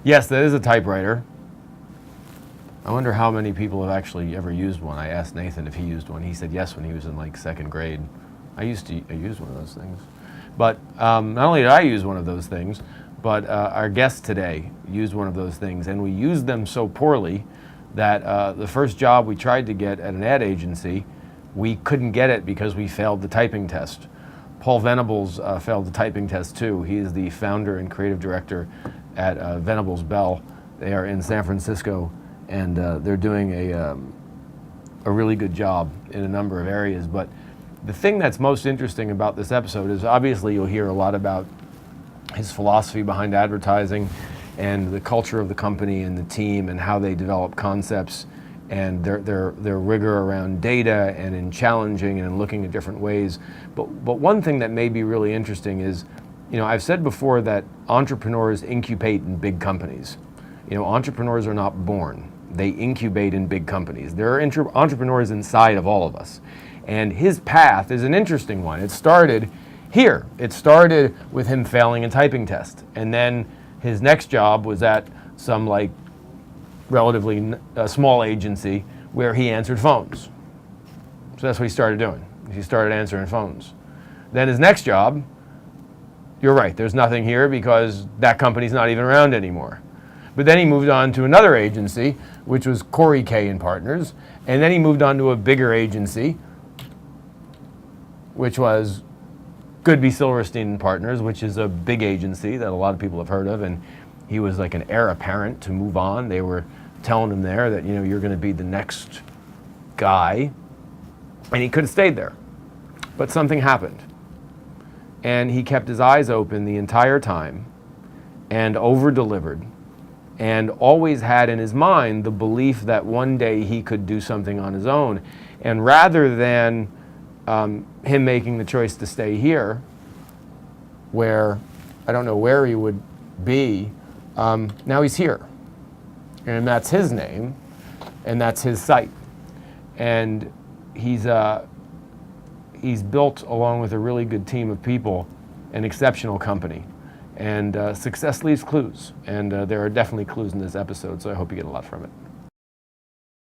Yes, that is a typewriter. I wonder how many people have actually ever used one. I asked Nathan if he used one. He said yes when he was in like second grade. I used one of those things. But not only did I use one of those things, but our guest today used one of those things, and we used them so poorly that the first job we tried to get at an ad agency, we couldn't get it because we failed the typing test. Paul Venables failed the typing test too. He is the founder and creative director at Venables Bell. They are in San Francisco, and they're doing a really good job in a number of areas. But the thing that's most interesting about this episode is obviously you'll hear a lot about his philosophy behind advertising and the culture of the company and the team and how they develop concepts and their rigor around data and in challenging and in looking at different ways. But one thing that may be really interesting is, you know, I've said before that entrepreneurs incubate in big companies. You know, entrepreneurs are not born. They incubate in big companies. There are entrepreneurs inside of all of us. And his path is an interesting one. It started here. It started with him failing a typing test. And then his next job was at some like relatively small agency where he answered phones. So that's what he started doing. He started answering phones. Then his next job, you're right, there's nothing here because that company's not even around anymore. But then he moved on to another agency, which was Corey K. and Partners. And then he moved on to a bigger agency, which was Goodby Silverstein and Partners, which is a big agency that a lot of people have heard of. And he was like an heir apparent to move on. They were telling him there that, you know, you're going to be the next guy. And he could have stayed there. But something happened. And he kept his eyes open the entire time and over-delivered and always had in his mind the belief that one day he could do something on his own. And rather than him making the choice to stay here, where I don't know where he would be, now he's here. And that's his name, and that's his site. And he's built, along with a really good team of people, an exceptional company. And success leaves clues, and there are definitely clues in this episode, so I hope you get a lot from it.